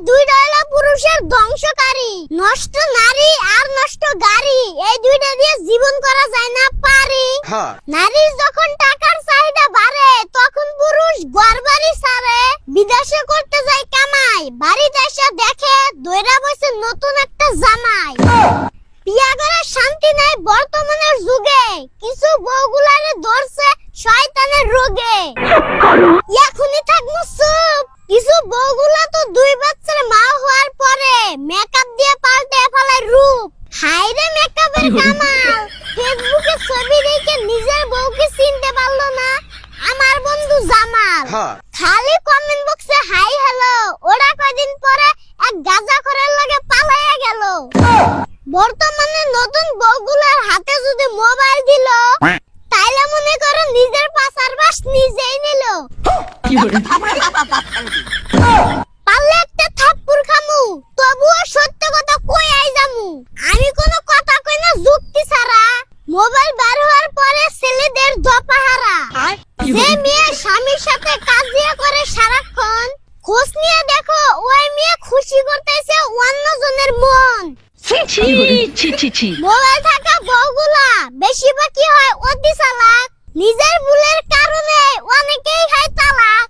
দুইটা হলো পুরুষের ধ্বংসকারী, নষ্ট নারী আর নষ্ট গাড়ি। এই দুইটা দিয়ে জীবন করা যায় না পারি। নারীর যখন টাকার চাহিদা বাড়ে তখন পুরুষ ঘরবাড়ি ছাড়ে বিদেশে করতে যায় কামাই, বাড়িতে এসে দেখে দইরা বসে নতুন একটা জামাই। বিয়া করে শান্তি নাই বর্তমানের যুগে, কিছু বউগুলারে ধরছে শয়তানের রোগে। এখনই থাকবো চুপ, কিছু বউগুলা তো দুই বাচ্চার মা হওয়ার পরে মেকআপ দিয়ে পাল্টে ফেলায় রূপ। হাইরে মেকআপের কামাল, ফেসবুকে ছবি দেখে নিজের বউকে চিনতে পারলো না আমার বন্ধু জামাল। খালি কমেন্ট বক্সে হাই হ্যালো, ওরা কয়দিন পরে এক গাঁজাখোরের লাগে পালাইয়া গেল। বর্তমানে নতুন বউগুলার হাতে যদি মোবাইল দিল তাইলে মনে করো নিজের পাশার বাস নিজেই নিল। পারলে একটা থাপ্পড় খামু, তবুও সত্য কথা কই আই যামু। আমি কোনো কথা কই না যুক্তি ছাড়া, মোবাইল বার হওয়ার পরে ছেলেদের দপাহারা। যে মেয়ে স্বামীর সাথে কাজিয়া করে সারাক্ষণ, খোঁজ নিয়ে দেখো ওই মেয়ে খুশি করতেছে অন্যজনের মন। মোবাইল থাকা বউগুলা বেশিরভাগ কি হয় অতি চালাক, নিজের ভুলের কারণে অনেকেই হয় তালাক।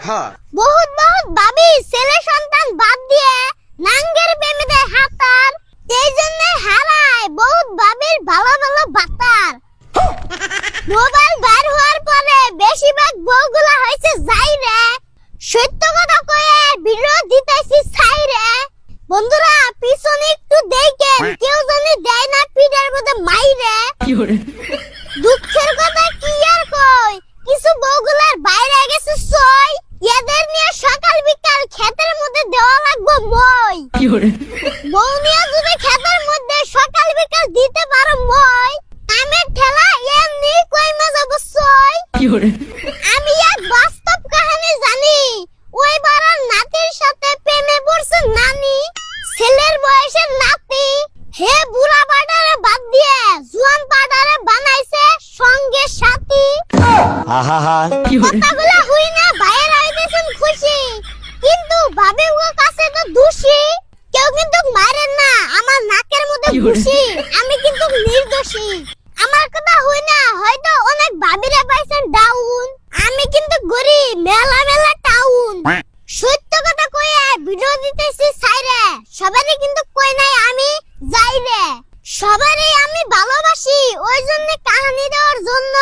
বহুত ভাবি ছেলে সন্তান বাদ দিয়ে নাঙ্গের প্রেমে দেয় হাতার, এই জন্য হারায় বহুত ভাবির ভালো ভালো বাতার। মোবাইল বার হওয়ার পরে বেশিরভাগ বউগুলা হয়েছে যাইরে, সত্য কথা কয়ে বিরোধ দিতেছি ছাইরে। বন্ধুরা পিছনে একটু দেখেন, কেউ জানি দেয় না পিঠের মধ্যে মাইরে। দুঃখের কথা কি আর কই, কিছু বউগুলার বাইরে গেছে সই, এদের নিয়ে সকাল বিকাল ক্ষেতের মধ্যে দেওয়া লাগবে মই। বউ নিয়ে যদি ক্ষেতের মধ্যে সকাল বিকাল দিতে পারো মই, কামের ঠেলা এমনি কইমা যাব সই। আমি এক বাস্তব কাহিনী জানি, ওই বাড়ার নাতির সাথে প্রেমে পড়ছে নানি, ছেলের বয়সের নাতি। হে বুড়া পাটারে বাদ দিয়ে জুয়ান পাটারে বানাইছে সঙ্গে সাথী। কথাগুলো হুই না বাইরে হইতেছেন খুশি, কিন্তু ভাবে ও কাছে তো দোষী। কেউ কিন্তু মারেন না আমার নাকের মধ্যে ঘুষি, আমি কিন্তু নির্দোষী। আমার কথা হুই না হয়তো অনেক ভাবিরা পাইছেন ডাউন, আমি কিন্তু গরিব মেলা মেলা টাউন। সত্য কথা কইয়া ভিডিও দিতেছি ছাইরে, সবারই কিন্তু কই নাই আমি যাইরে। সবারই আমি ভালোবাসি, ওই জন্য কাহিনী দেওয়ার জন্য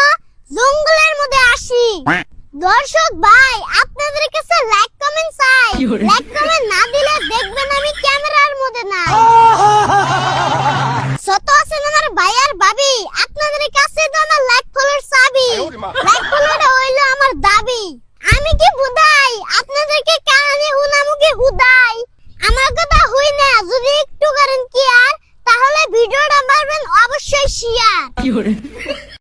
জঙ্গলের মধ্যে আসি। দর্শক ভাই আপনাদের কাছে লাইক কমেন্ট চাই, লাইক কমেন্ট না দিলে দেখবেন আমি ক্যামেরার মধ্যে নাই। ছোট আছেন আমার ভাই আর ভাবি, আপনাদের কাছে তো আমার লাইক ফলোয়ার চাবি, লাইক ফলোয়ার হইলো আমার দাবি। আমি কি বুদাই আপনাদেরকে কাহিনী হুনামুখী হুদাই, আমার কথা হই না যদি একটু করেন কি আর, তাহলে ভিডিওটা মারবেন অবশ্যই শেয়ার।